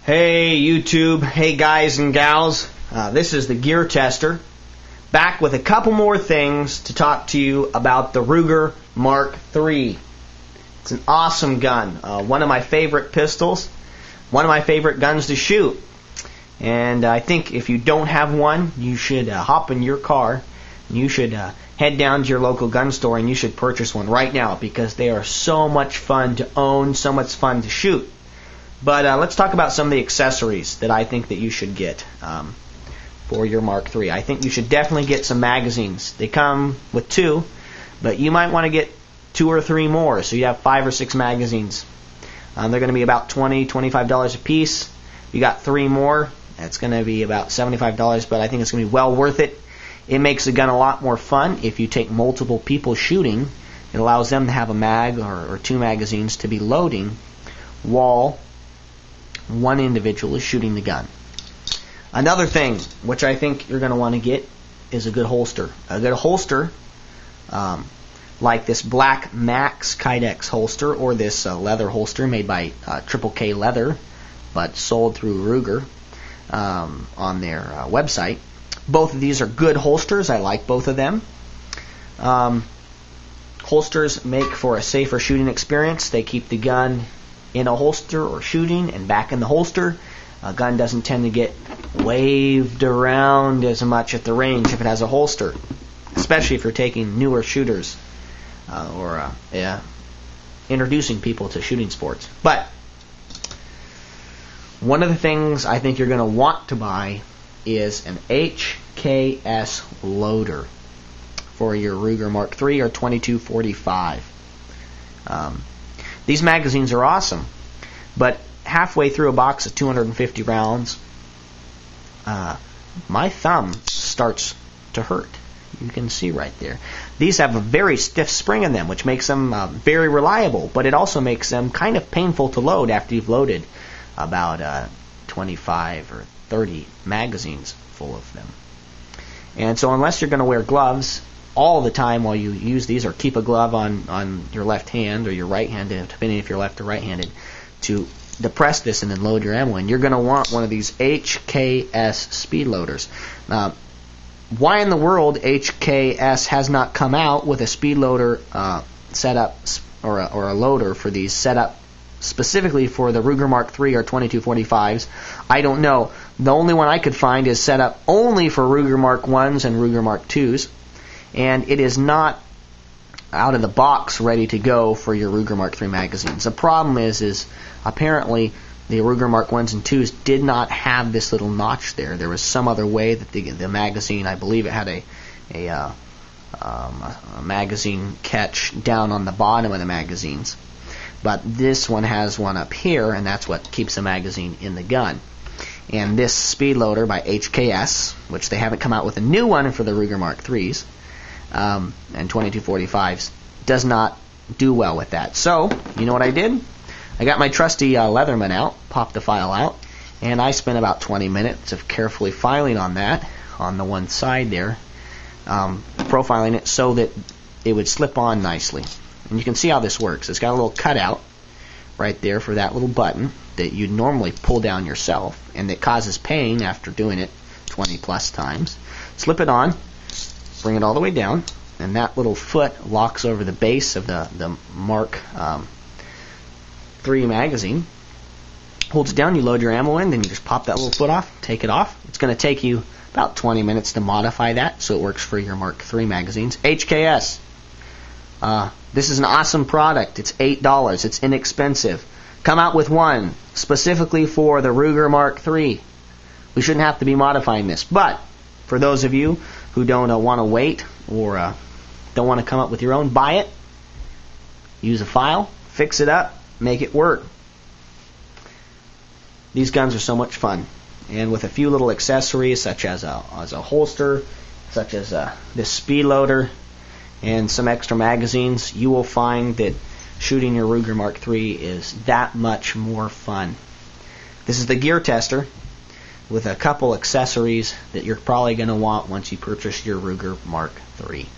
Hey YouTube, hey guys and gals, this is the Gear Tester, back with a couple more things to talk to you about the Ruger Mark III. It's an awesome gun, one of my favorite pistols, one of my favorite guns to shoot. And I think if you don't have one, you should hop in your car, and you should head down to your local gun store and you should purchase one right now because they are so much fun to own, so much fun to shoot. But let's talk about some of the accessories that I think that you should get for your Mark III. I think you should definitely get some magazines. They come with 2, but you might want to get 2 or 3 more, so you have 5 or 6 magazines. They're going to be about $20, $25 a piece. If you got 3 more, that's going to be about $75, but I think it's going to be well worth it. It makes the gun a lot more fun if you take multiple people shooting. It allows them to have a mag or 2 magazines to be loading while one individual is shooting the gun. Another thing which I think you're going to want to get is a good holster. A good holster like this black Max Kydex holster or this leather holster made by Triple K Leather but sold through Ruger on their website. Both of these are good holsters. I like both of them. Holsters make for a safer shooting experience. They keep the gun in a holster or shooting and back in the holster. A gun doesn't tend to get waved around as much at the range if it has a holster, especially if you're taking newer shooters or introducing people to shooting sports. But one of the things I think you're going to want to buy is an HKS Loader for your Ruger Mark III or 2245. These magazines are awesome, but halfway through a box of 250 rounds, my thumb starts to hurt. You can see right there. These have a very stiff spring in them, which makes them very reliable, but it also makes them kind of painful to load after you've loaded about 25 or 30 magazines full of them. And so unless you're going to wear gloves all the time while you use these, or keep a glove on your left hand or your right hand, depending if you're left or right-handed, to depress this and then load your ammo in, you're going to want one of these HKS speed loaders. Now, why in the world HKS has not come out with a speed loader setup or a loader for these set up specifically for the Ruger Mark III or 2245s, I don't know. The only one I could find is set up only for Ruger Mark Is and Ruger Mark IIs, and it is not out of the box ready to go for your Ruger Mark III magazines. The problem is apparently the Ruger Mark Is and IIs did not have this little notch there. There was some other way that the magazine, I believe it had a magazine catch down on the bottom of the magazines. But this one has one up here, and that's what keeps the magazine in the gun. And this speed loader by HKS, which they haven't come out with a new one for the Ruger Mark IIIs and 2245s, does not do well with that. So, you know what I did? I got my trusty Leatherman out, popped the file out, and I spent about 20 minutes of carefully filing on that, on the one side there, profiling it so that it would slip on nicely. And you can see how this works. It's got a little cutout right there for that little button that you'd normally pull down yourself, and that causes pain after doing it 20 plus times. Slip it on, bring it all the way down, and that little foot locks over the base of the Mark III magazine. Holds it down, you load your ammo in, then you just pop that little foot off, take it off. It's going to take you about 20 minutes to modify that so it works for your Mark III magazines. HKS. This is an awesome product. It's $8. It's inexpensive. Come out with one specifically for the Ruger Mark III. We shouldn't have to be modifying this. But for those of you who don't want to wait or don't want to come up with your own, buy it. Use a file. Fix it up. Make it work. These guns are so much fun. And with a few little accessories such as a holster, such as this speed loader, and some extra magazines, you will find that shooting your Ruger Mark III is that much more fun. This is the Gear Tester with a couple accessories that you're probably going to want once you purchase your Ruger Mark III.